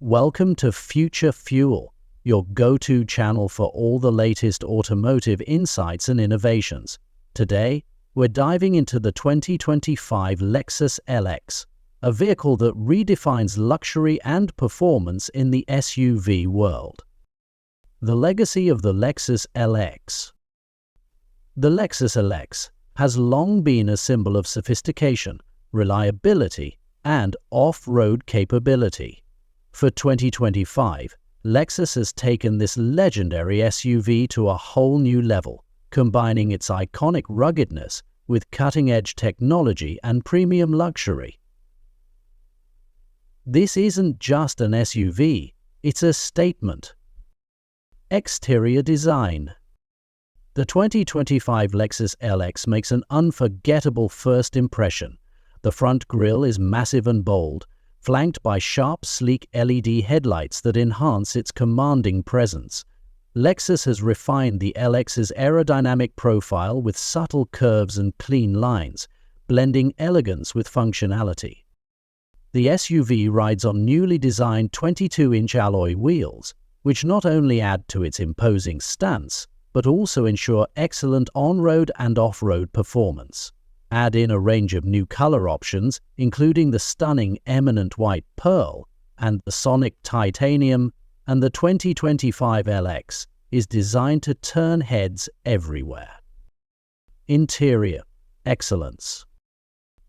Welcome to Future Fuel, your go-to channel for all the latest automotive insights and innovations. Today, we're diving into the 2025 Lexus LX, a vehicle that redefines luxury and performance in the SUV world. The legacy of the Lexus LX. The Lexus LX has long been a symbol of sophistication, reliability, and off-road capability. For 2025, Lexus has taken this legendary SUV to a whole new level, combining its iconic ruggedness with cutting-edge technology and premium luxury. This isn't just an SUV, it's a statement. Exterior design. The 2025 Lexus LX makes an unforgettable first impression. The front grille is massive and bold, flanked by sharp, sleek LED headlights that enhance its commanding presence. Lexus has refined the LX's aerodynamic profile with subtle curves and clean lines, blending elegance with functionality. The SUV rides on newly designed 22-inch alloy wheels, which not only add to its imposing stance, but also ensure excellent on-road and off-road performance. Add in a range of new color options, including the stunning Eminent White Pearl and the Sonic Titanium, and the 2025 LX is designed to turn heads everywhere. Interior excellence.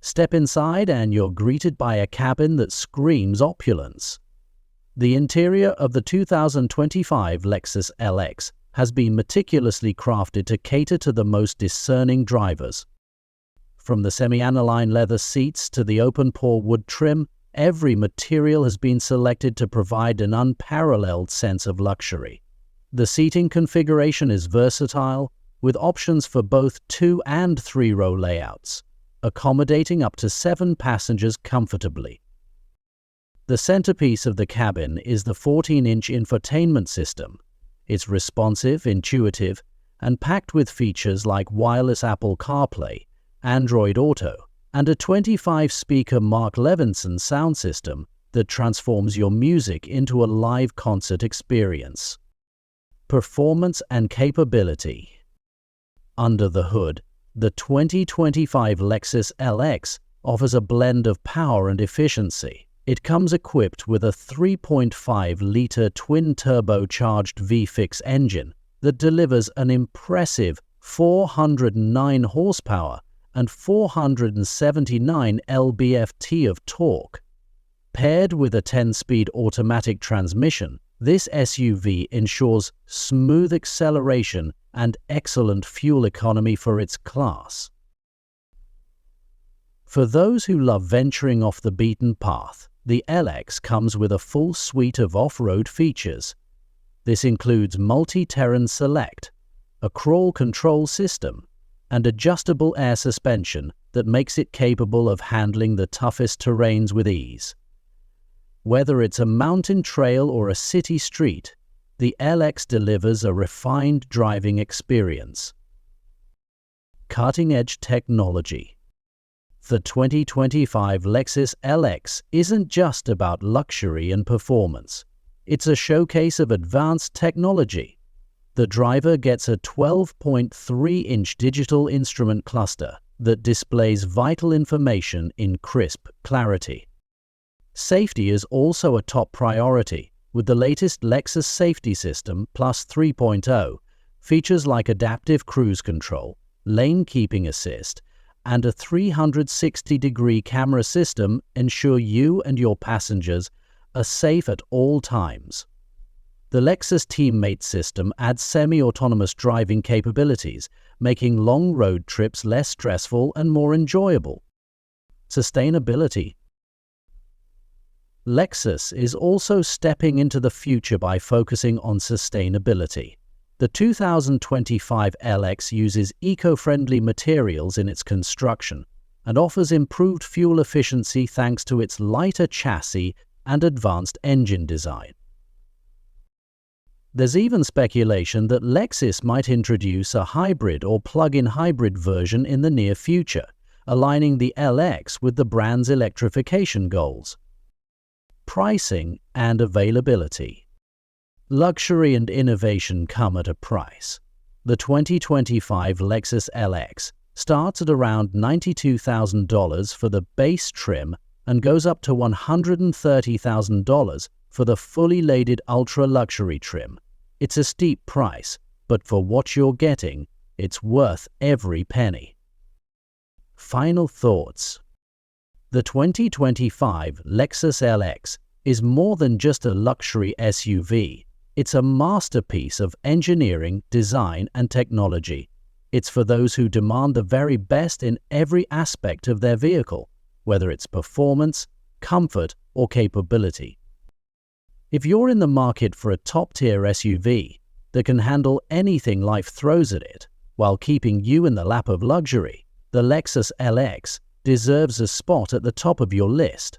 Step inside and you're greeted by a cabin that screams opulence. The interior of the 2025 Lexus LX has been meticulously crafted to cater to the most discerning drivers. From the semi-aniline leather seats to the open-pore wood trim, every material has been selected to provide an unparalleled sense of luxury. The seating configuration is versatile, with options for both 2- and 3-row layouts, accommodating up to 7 passengers comfortably. The centerpiece of the cabin is the 14-inch infotainment system. It's responsive, intuitive, and packed with features like wireless Apple CarPlay, Android Auto, and a 25-speaker Mark Levinson sound system that transforms your music into a live concert experience. Performance and capability. Under the hood, the 2025 Lexus LX offers a blend of power and efficiency. It comes equipped with a 3.5-liter twin-turbocharged V6 engine that delivers an impressive 409 horsepower and 479 lb-ft of torque. Paired with a 10-speed automatic transmission, this SUV ensures smooth acceleration and excellent fuel economy for its class. For those who love venturing off the beaten path, the LX comes with a full suite of off-road features. This includes multi-terrain select, a crawl control system, and adjustable air suspension that makes it capable of handling the toughest terrains with ease. Whether it's a mountain trail or a city street, the LX delivers a refined driving experience. Cutting-edge technology. The 2025 Lexus LX isn't just about luxury and performance. It's a showcase of advanced technology. The driver gets a 12.3-inch digital instrument cluster that displays vital information in crisp clarity. Safety is also a top priority, with the latest Lexus Safety System Plus 3.0, features like adaptive cruise control, lane keeping assist, and a 360-degree camera system ensure you and your passengers are safe at all times. The Lexus Teammate system adds semi-autonomous driving capabilities, making long road trips less stressful and more enjoyable. Sustainability. Lexus is also stepping into the future by focusing on sustainability. The 2025 LX uses eco-friendly materials in its construction and offers improved fuel efficiency thanks to its lighter chassis and advanced engine design. There's even speculation that Lexus might introduce a hybrid or plug-in hybrid version in the near future, aligning the LX with the brand's electrification goals. pricing and availability. Luxury and innovation come at a price. The 2025 Lexus LX starts at around $92,000 for the base trim and goes up to $130,000 for the fully laded ultra-luxury trim. It's a steep price, but for what you're getting, it's worth every penny. Final thoughts. The 2025 Lexus LX is more than just a luxury SUV. It's a masterpiece of engineering, design, and technology. It's for those who demand the very best in every aspect of their vehicle, whether it's performance, comfort, or capability. If you're in the market for a top-tier SUV that can handle anything life throws at it while keeping you in the lap of luxury, the Lexus LX deserves a spot at the top of your list.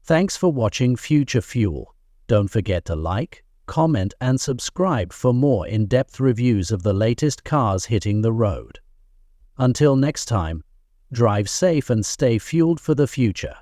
Thanks for watching Future Fuel. Don't forget to like, comment, and subscribe for more in-depth reviews of the latest cars hitting the road. Until next time, drive safe and stay fueled for the future.